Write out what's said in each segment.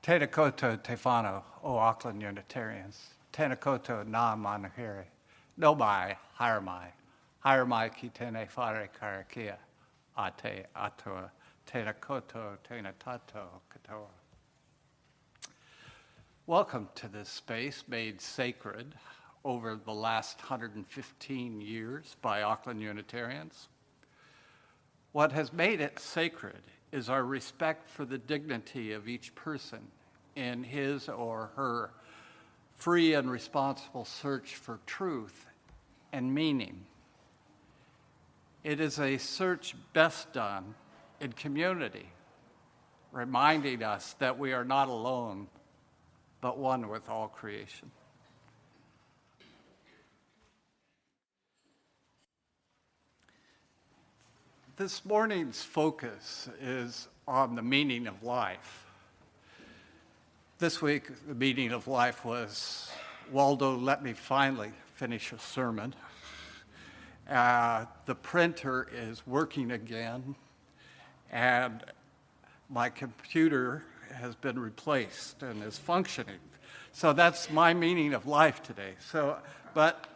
Tēnā koutou te whānau o Auckland Unitarians. Tēnā koutou nā manuhere. No mai, haere mai. Haere mai ki tēnei whare karakia a te atua. Tēnā koutou, tēnā tātou katoa. Welcome to this space made sacred over the last 115 years by Auckland Unitarians. What has made it sacred is our respect for the dignity of each person in his or her free and responsible search for truth and meaning. It is a search best done in community, reminding us that we are not alone, but one with all creation. This morning's focus is on the meaning of life. This week, the meaning of life was, Waldo, let me finally finish a sermon. The printer is working again, and my computer has been replaced and is functioning. So that's my meaning of life today. But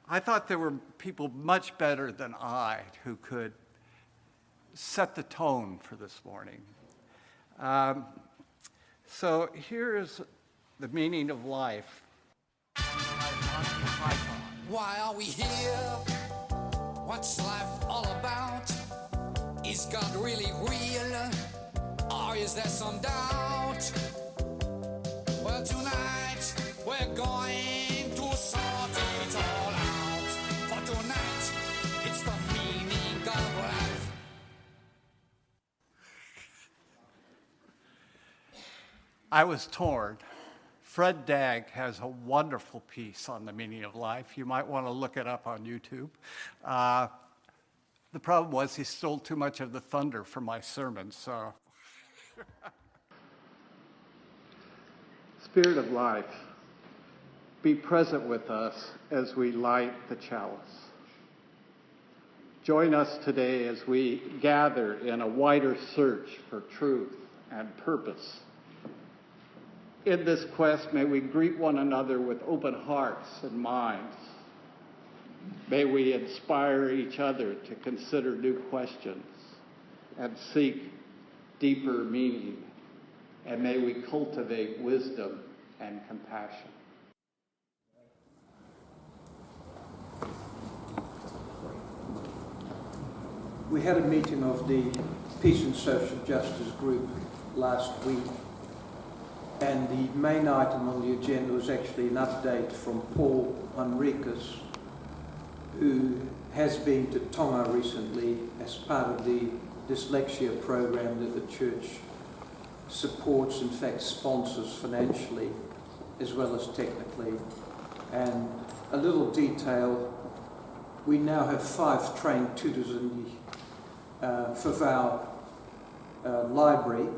I thought there were people much better than I who could set the tone for this morning. So here's the meaning of life. Why are we here? What's life all about? Is God really real? Or is there some doubt? Well, tonight we're going to sort it all out. For tonight, it's the meaning of life. I was torn. Fred Dagg has a wonderful piece on the meaning of life. You might want to look it up on YouTube. The problem was he stole too much of the thunder from my sermon, so. Spirit of life, be present with us as we light the chalice. Join us today as we gather in a wider search for truth and purpose. In this quest, may we greet one another with open hearts and minds. May we inspire each other to consider new questions and seek deeper meaning. And may we cultivate wisdom and compassion. We had a meeting of the Peace and Social Justice Group last week. And the main item on the agenda was actually an update from Paul Henriques, who has been to Tonga recently as part of the dyslexia program that the church supports, in fact sponsors financially as well as technically. And a little detail, we now have 5 trained tutors in the Fawau library.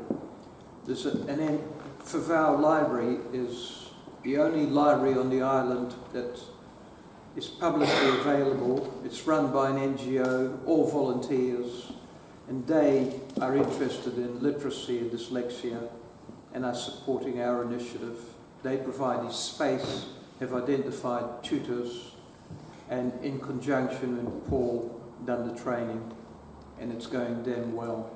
There's Fawau Library is the only library on the island that is publicly available. It's run by an NGO, all volunteers, and they are interested in literacy and dyslexia and are supporting our initiative. They provide this space, have identified tutors, and in conjunction with Paul done the training, and it's going damn well.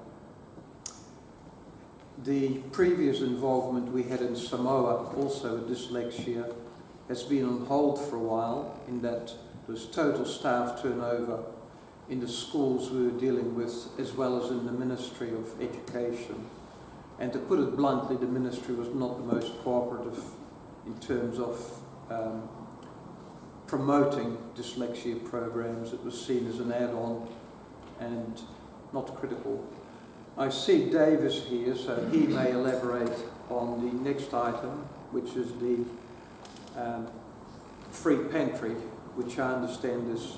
The previous involvement we had in Samoa, also with dyslexia, has been on hold for a while, in that there was total staff turnover in the schools we were dealing with, as well as in the Ministry of Education. And to put it bluntly, the ministry was not the most cooperative in terms of promoting dyslexia programs. It was seen as an add-on and not critical. I see Dave is here, so he may elaborate on the next item, which is the free pantry, which I understand has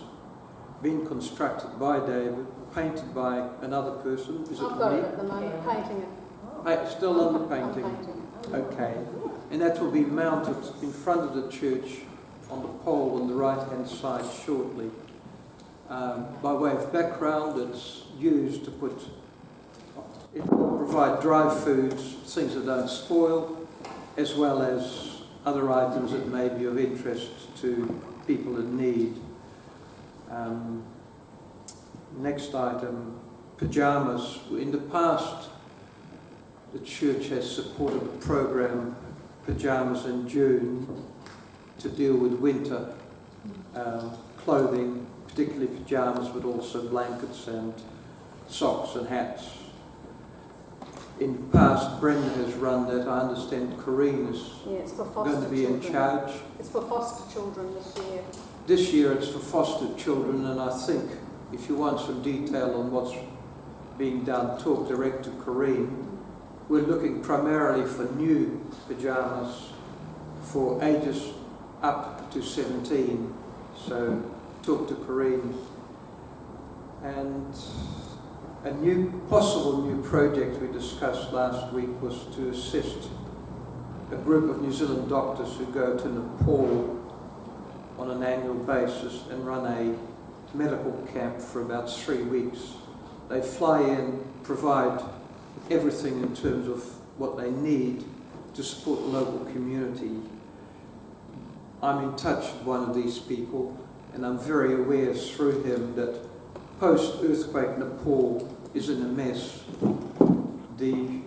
been constructed by David, painted by another person. Is it I've got me? it at the moment, painting it. Still on the I'm painting? painting. Okay. And that will be mounted in front of the church on the pole on the right-hand side shortly. By way of background, it's used to put It will provide dry foods, things that don't spoil, as well as other items that may be of interest to people in need. Next item, pyjamas. In the past, the church has supported a program, Pyjamas in June, to deal with winter clothing, particularly pyjamas, but also blankets and socks and hats. In the past, Brenda has run that. I understand Corrine is it's for foster going to be children. in charge. It's for foster children this year. This year it's for foster children, and I think if you want some detail on what's being done, talk direct to Corrine. We're looking primarily for new pyjamas for ages up to 17. So talk to Corrine. And a possible new project we discussed last week was to assist a group of New Zealand doctors who go to Nepal on an annual basis and run a medical camp for about 3 weeks. They fly in, provide everything in terms of what they need to support the local community. I'm in touch with one of these people, and I'm very aware through him that post-earthquake Nepal is in a mess. The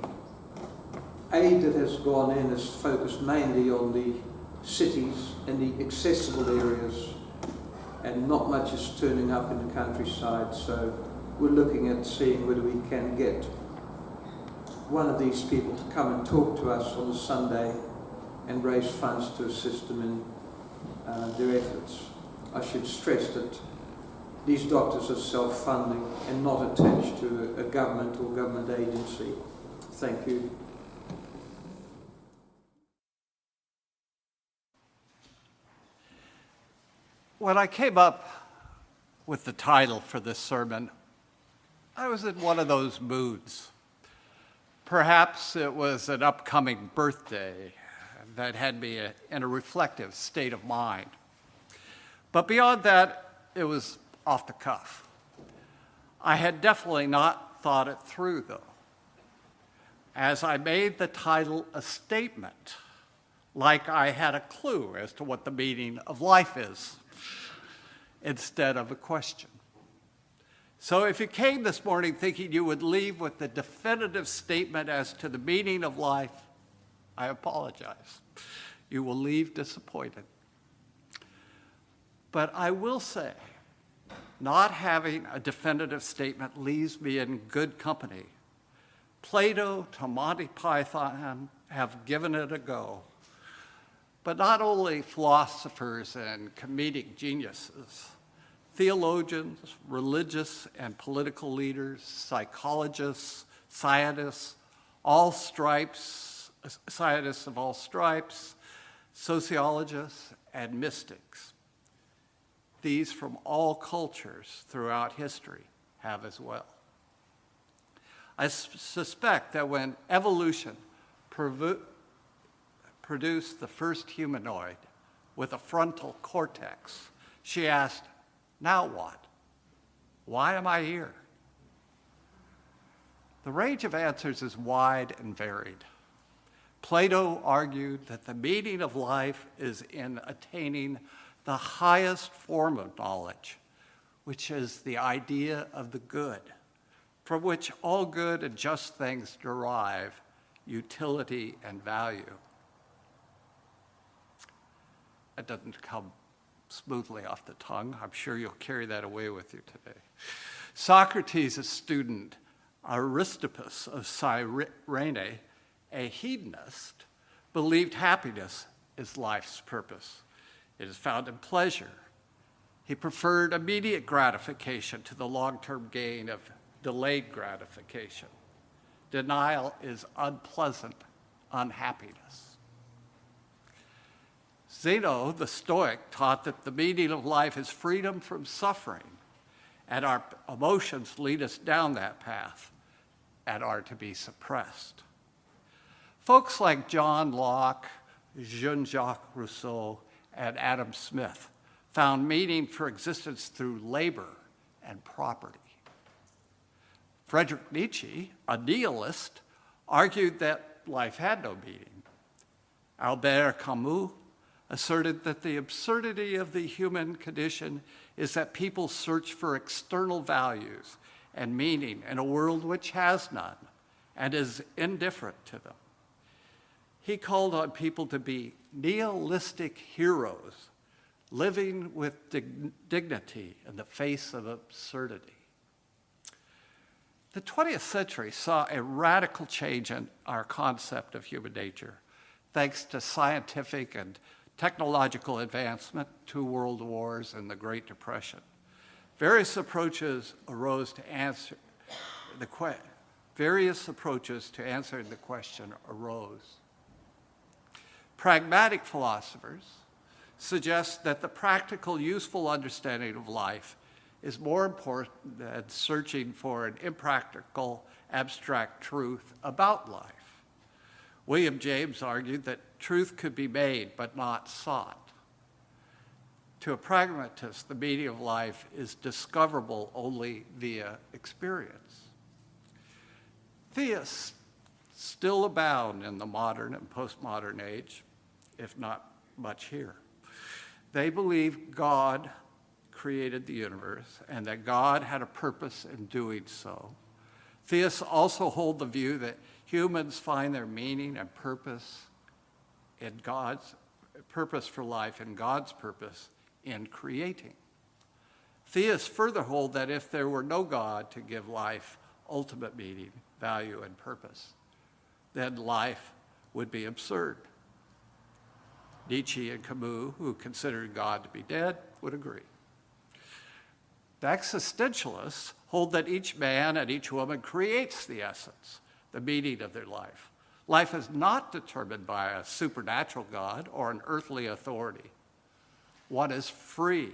aid that has gone in is focused mainly on the cities and the accessible areas, and not much is turning up in the countryside. So we're looking at seeing whether we can get one of these people to come and talk to us on a Sunday and raise funds to assist them in their efforts. I should stress that these doctors are self-funding and not attached to a government or government agency. Thank you. When I came up with the title for this sermon, I was in one of those moods. Perhaps it was an upcoming birthday that had me in a reflective state of mind. But beyond that, it was off the cuff. I had definitely not thought it through, though, as I made the title a statement, like I had a clue as to what the meaning of life is, instead of a question. So if you came this morning thinking you would leave with a definitive statement as to the meaning of life, I apologize. You will leave disappointed. But I will say, not having a definitive statement leaves me in good company. Plato to Monty Python have given it a go. But not only philosophers and comedic geniuses, theologians, religious and political leaders, psychologists, scientists of all stripes, sociologists, and mystics. These from all cultures throughout history have as well. I suspect that when evolution produced the first humanoid with a frontal cortex, she asked, "Now what? Why am I here?" The range of answers is wide and varied. Plato argued that the meaning of life is in attaining the highest form of knowledge, which is the idea of the good, from which all good and just things derive utility and value. That doesn't come smoothly off the tongue. I'm sure you'll carry that away with you today. Socrates' student, Aristippus of Cyrene, a hedonist, believed happiness is life's purpose. It is found in pleasure. He preferred immediate gratification to the long-term gain of delayed gratification. Denial is unpleasant unhappiness. Zeno, the Stoic, taught that the meaning of life is freedom from suffering, and our emotions lead us down that path and are to be suppressed. Folks like John Locke, Jean-Jacques Rousseau, and Adam Smith found meaning for existence through labor and property. Friedrich Nietzsche, a nihilist, argued that life had no meaning. Albert Camus asserted that the absurdity of the human condition is that people search for external values and meaning in a world which has none and is indifferent to them. He called on people to be nihilistic heroes, living with dignity in the face of absurdity. The 20th century saw a radical change in our concept of human nature, thanks to scientific and technological advancement, 2 world wars, and the Great Depression. Various approaches to answering the question arose. Pragmatic philosophers suggest that the practical, useful understanding of life is more important than searching for an impractical, abstract truth about life. William James argued that truth could be made but not sought. To a pragmatist, the meaning of life is discoverable only via experience. Theists still abound in the modern and postmodern age, if not much here. They believe God created the universe and that God had a purpose in doing so. Theists also hold the view that humans find their meaning and purpose in God's purpose for life and God's purpose in creating. Theists further hold that if there were no God to give life ultimate meaning, value, and purpose, then life would be absurd. Nietzsche and Camus, who considered God to be dead, would agree. The existentialists hold that each man and each woman creates the essence, the meaning of their life. Life is not determined by a supernatural God or an earthly authority. One is free.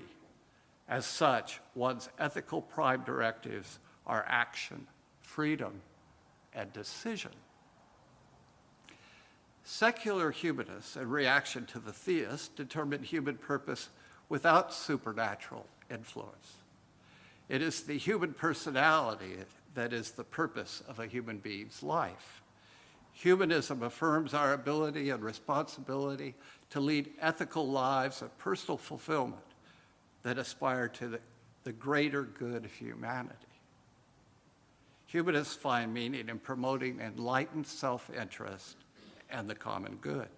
As such, one's ethical prime directives are action, freedom, and decision. Secular humanists, in reaction to the theists, determine human purpose without supernatural influence. It is the human personality that is the purpose of a human being's life. Humanism affirms our ability and responsibility to lead ethical lives of personal fulfillment that aspire to the greater good of humanity. Humanists find meaning in promoting enlightened self-interest and the common good.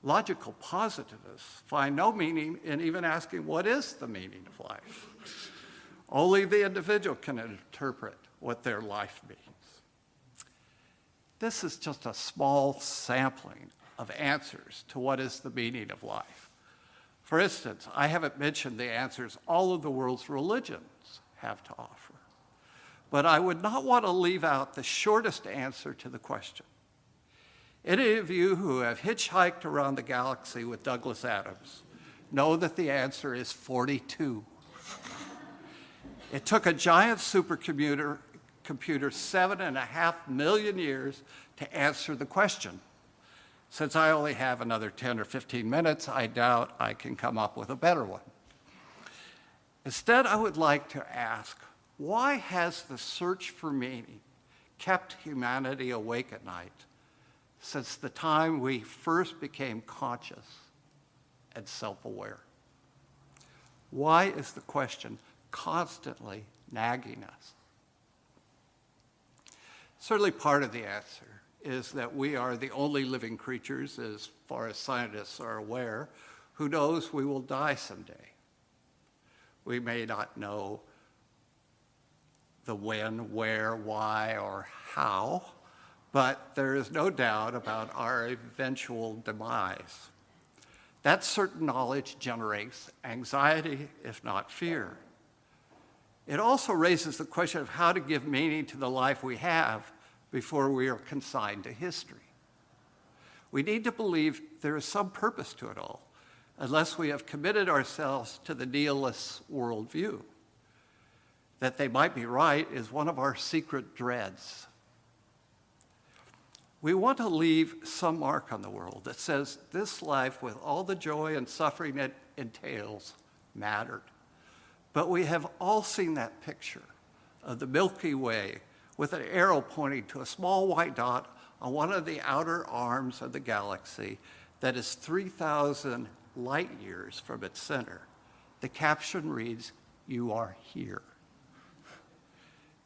Logical positivists find no meaning in even asking what is the meaning of life. Only the individual can interpret what their life means. This is just a small sampling of answers to what is the meaning of life. For instance, I haven't mentioned the answers all of the world's religions have to offer, but I would not want to leave out the shortest answer to the question. Any of you who have hitchhiked around the galaxy with Douglas Adams know that the answer is 42. It took a giant supercomputer 7.5 million years to answer the question. Since I only have another 10 or 15 minutes, I doubt I can come up with a better one. Instead, I would like to ask, why has the search for meaning kept humanity awake at night since the time we first became conscious and self-aware? Why is the question constantly nagging us? Certainly part of the answer is that we are the only living creatures, as far as scientists are aware, who knows we will die someday. We may not know the when, where, why, or how, but there is no doubt about our eventual demise. That certain knowledge generates anxiety, if not fear. It also raises the question of how to give meaning to the life we have before we are consigned to history. We need to believe there is some purpose to it all, unless we have committed ourselves to the nihilist worldview. That they might be right is one of our secret dreads. We want to leave some mark on the world that says this life, with all the joy and suffering it entails, mattered. But we have all seen that picture of the Milky Way with an arrow pointing to a small white dot on one of the outer arms of the galaxy that is 3,000 light years from its center. The caption reads, "You are here."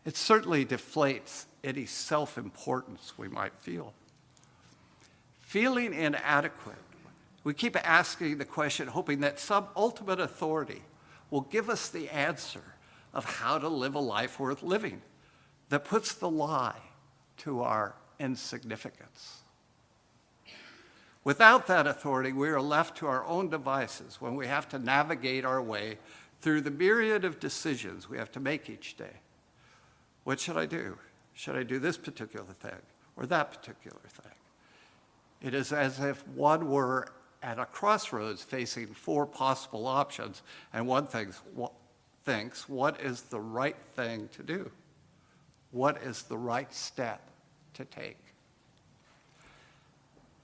It certainly deflates any self-importance we might feel. Feeling inadequate, we keep asking the question, hoping that some ultimate authority will give us the answer of how to live a life worth living that puts the lie to our insignificance. Without that authority, we are left to our own devices when we have to navigate our way through the myriad of decisions we have to make each day. What should I do? Should I do this particular thing or that particular thing? It is as if one were at a crossroads facing four possible options, and one thinks, what is the right thing to do? What is the right step to take?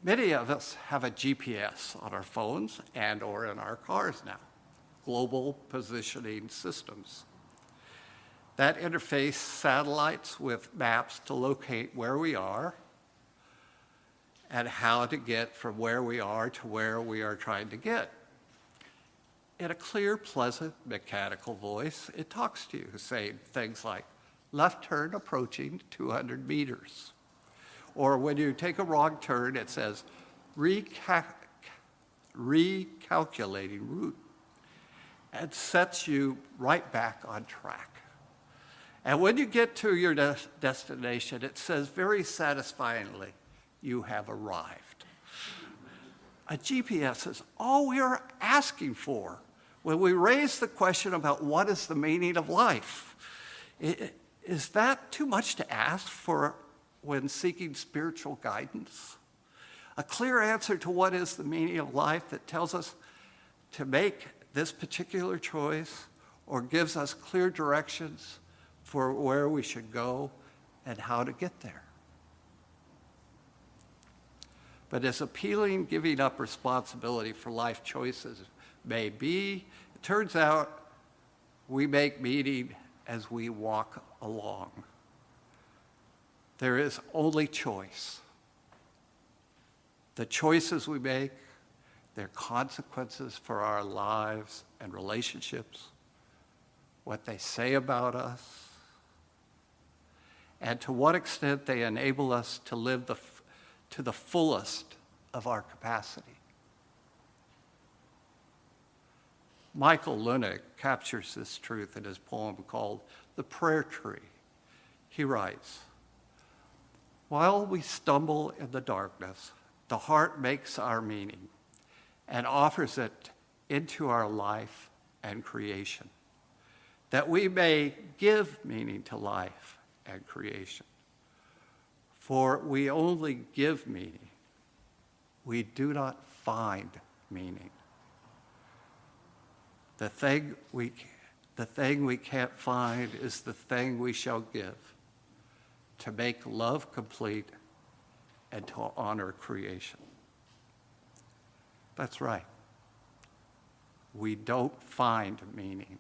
Many of us have a GPS on our phones and or in our cars now, global positioning systems that interface satellites with maps to locate where we are and how to get from where we are to where we are trying to get. In a clear, pleasant, mechanical voice, it talks to you, saying things like, left turn approaching 200 meters. Or when you take a wrong turn, it says, recalculating route, and sets you right back on track. And when you get to your destination, it says very satisfyingly, you have arrived. A GPS is all we are asking for when we raise the question about what is the meaning of life. Is that too much to ask for when seeking spiritual guidance? A clear answer to what is the meaning of life that tells us to make this particular choice or gives us clear directions for where we should go and how to get there. But as appealing giving up responsibility for life choices may be, it turns out we make meaning as we walk along. There is only choice. The choices we make, their consequences for our lives and relationships, what they say about us, and to what extent they enable us to live to the fullest of our capacity. Michael Lunick captures this truth in his poem called The Prayer Tree. He writes, "While we stumble in the darkness, the heart makes our meaning and offers it into our life and creation, that we may give meaning to life and creation. For we only give meaning. We do not find meaning. The thing we can't find is the thing we shall give, to make love complete and to honor creation." That's right. We don't find meaning.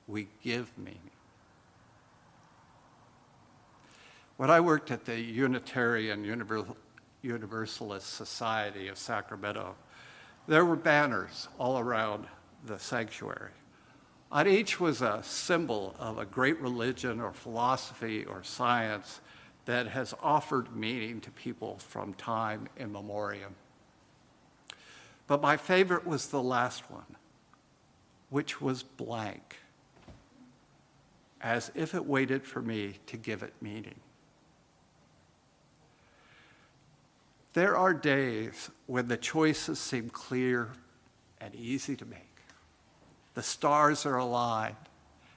We give meaning. When I worked at the Unitarian Universalist Society of Sacramento, there were banners all around the sanctuary. On each was a symbol of a great religion or philosophy or science that has offered meaning to people from time immemorial. But my favorite was the last one, which was blank, as if it waited for me to give it meaning. There are days when the choices seem clear and easy to make. The stars are aligned,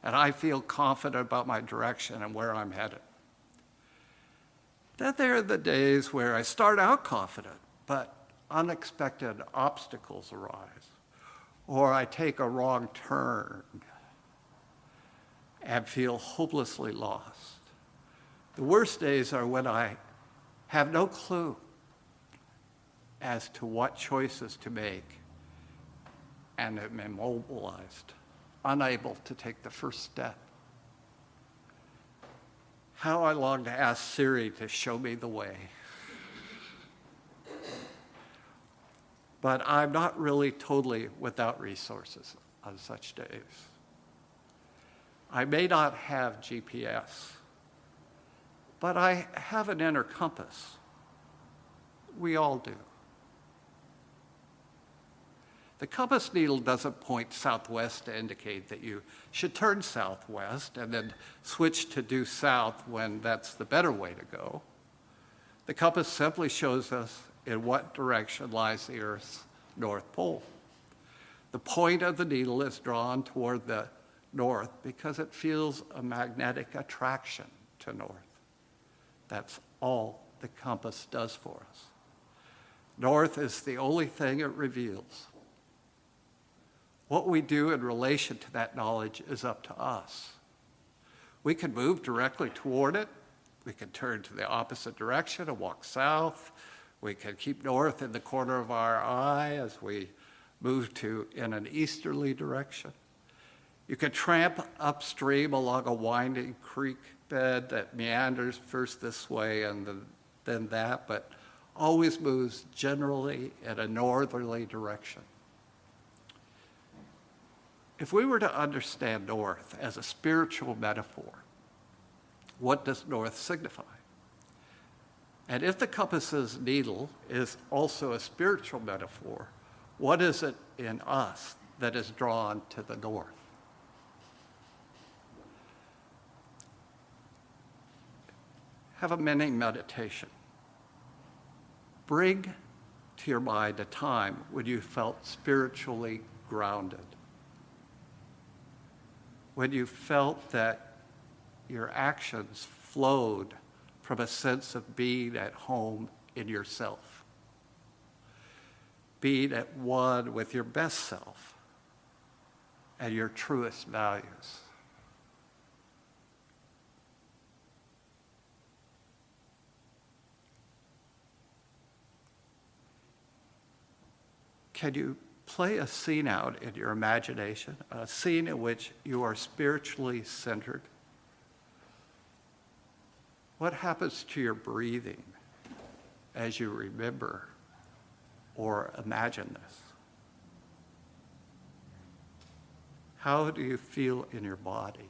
and I feel confident about my direction and where I'm headed. Then there are the days where I start out confident, but unexpected obstacles arise, or I take a wrong turn and feel hopelessly lost. The worst days are when I have no clue as to what choices to make and am immobilized, unable to take the first step. How I long to ask Siri to show me the way. But I'm not really totally without resources on such days. I may not have GPS, but I have an inner compass. We all do. The compass needle doesn't point southwest to indicate that you should turn southwest and then switch to due south when that's the better way to go. The compass simply shows us in what direction lies the Earth's North Pole. The point of the needle is drawn toward the north because it feels a magnetic attraction to north. That's all the compass does for us. North is the only thing it reveals. What we do in relation to that knowledge is up to us. We can move directly toward it. We can turn to the opposite direction and walk south. We can keep north in the corner of our eye as we move in an easterly direction. You can tramp upstream along a winding creek bed that meanders first this way and then that, but always moves generally in a northerly direction. If we were to understand north as a spiritual metaphor, what does north signify? And if the compass's needle is also a spiritual metaphor, what is it in us that is drawn to the north? Have a mini meditation. Bring to your mind a time when you felt spiritually grounded, when you felt that your actions flowed from a sense of being at home in yourself, being at one with your best self and your truest values. Can you play a scene out in your imagination, a scene in which you are spiritually centered? What happens to your breathing as you remember or imagine this? How do you feel in your body?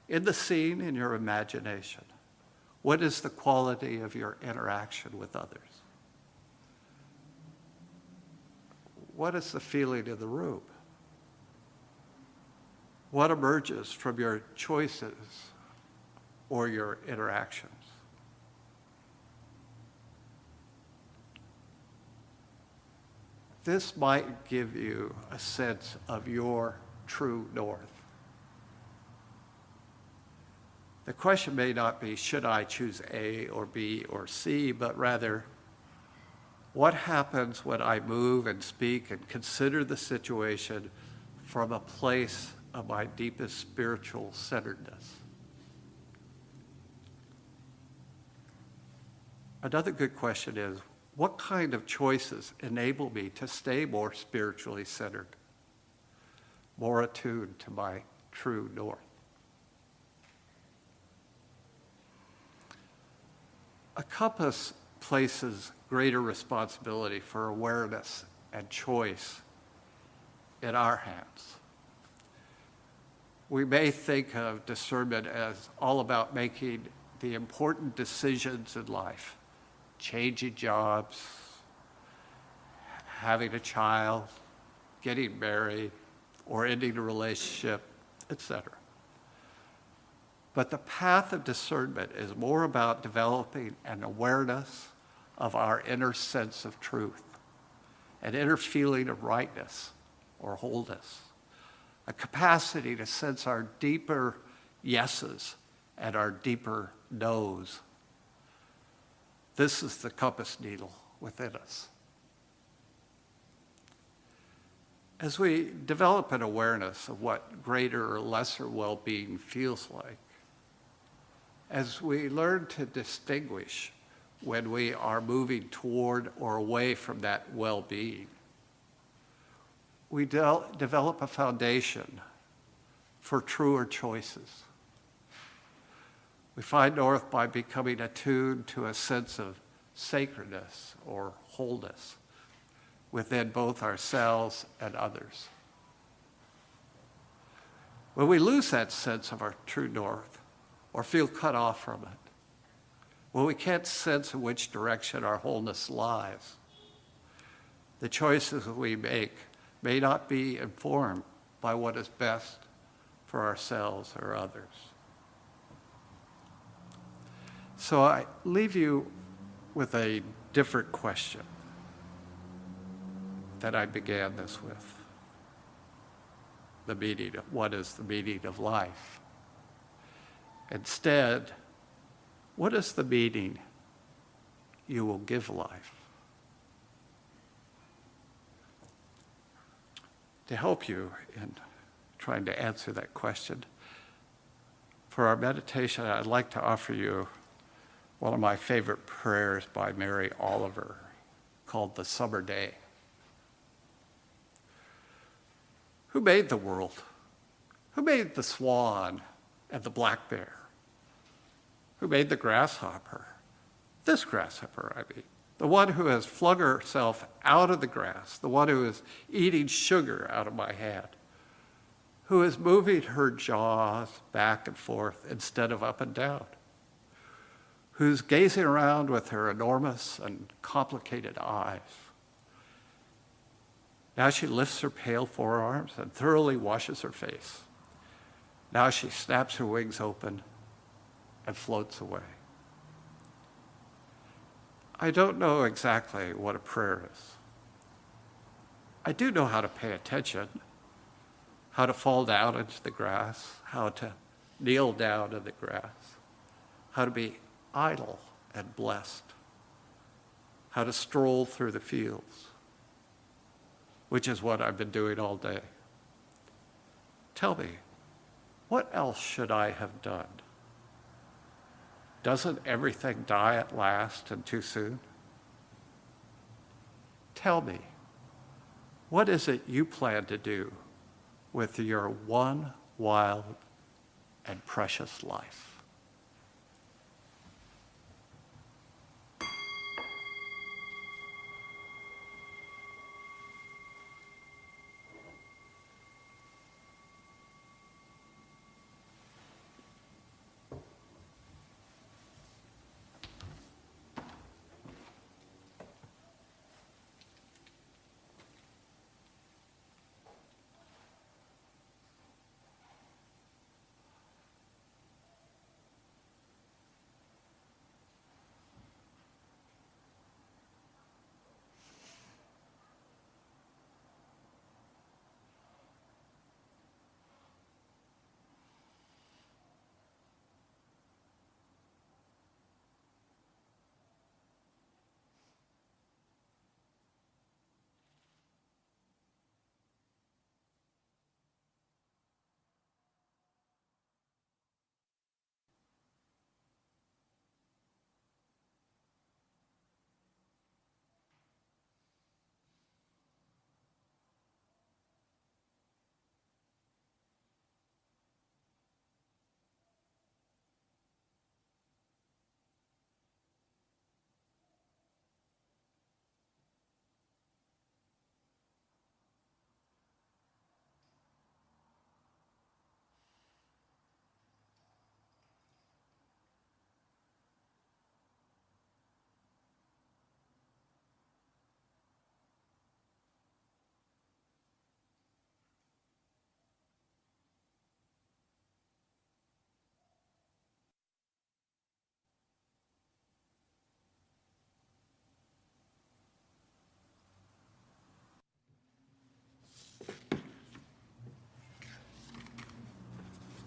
In the scene, in your imagination, what is the quality of your interaction with others? What is the feeling in the room? What emerges from your choices or your interactions? This might give you a sense of your true north. The question may not be, should I choose A or B or C, but rather, what happens when I move and speak and consider the situation from a place of my deepest spiritual centeredness? Another good question is, what kind of choices enable me to stay more spiritually centered, more attuned to my true north? A compass places greater responsibility for awareness and choice in our hands. We may think of discernment as all about making the important decisions in life, changing jobs, having a child, getting married, or ending a relationship, etc. But the path of discernment is more about developing an awareness of our inner sense of truth, an inner feeling of rightness or wholeness, a capacity to sense our deeper yeses and our deeper nos. This is the compass needle within us. As we develop an awareness of what greater or lesser well-being feels like, as we learn to distinguish when we are moving toward or away from that well-being, we develop a foundation for truer choices, We find north by becoming attuned to a sense of sacredness or wholeness within both ourselves and others. When we lose that sense of our true north or feel cut off from it, when we can't sense in which direction our wholeness lies, the choices we make may not be informed by what is best for ourselves or others. So I leave you with a different question that I began this with. What is the meaning of life? Instead, what is the meaning you will give life? To help you in trying to answer that question, for our meditation, I'd like to offer you one of my favorite prayers by Mary Oliver called The Summer Day. Who made the world? Who made the swan and the black bear? Who made the grasshopper? This grasshopper, I mean. The one who has flung herself out of the grass, the one who is eating sugar out of my hand, who is moving her jaws back and forth instead of up and down, who's gazing around with her enormous and complicated eyes. Now she lifts her pale forearms and thoroughly washes her face. Now she snaps her wings open and floats away. I don't know exactly what a prayer is. I do know how to pay attention, how to fall down into the grass, how to kneel down in the grass, how to be idle and blessed, how to stroll through the fields, which is what I've been doing all day. Tell me, what else should I have done? Doesn't everything die at last and too soon? Tell me, what is it you plan to do with your one wild and precious life?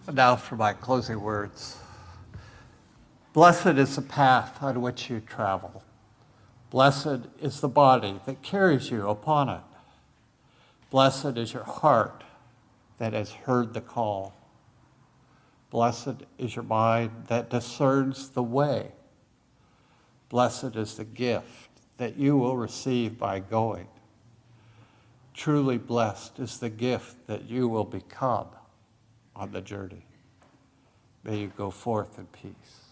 Now for my closing words. Blessed is the path on which you travel. Blessed is the body that carries you upon it. Blessed is your heart that has heard the call. Blessed is your mind that discerns the way. Blessed is the gift that you will receive by going. Truly blessed is the gift that you will become on the journey. May you go forth in peace.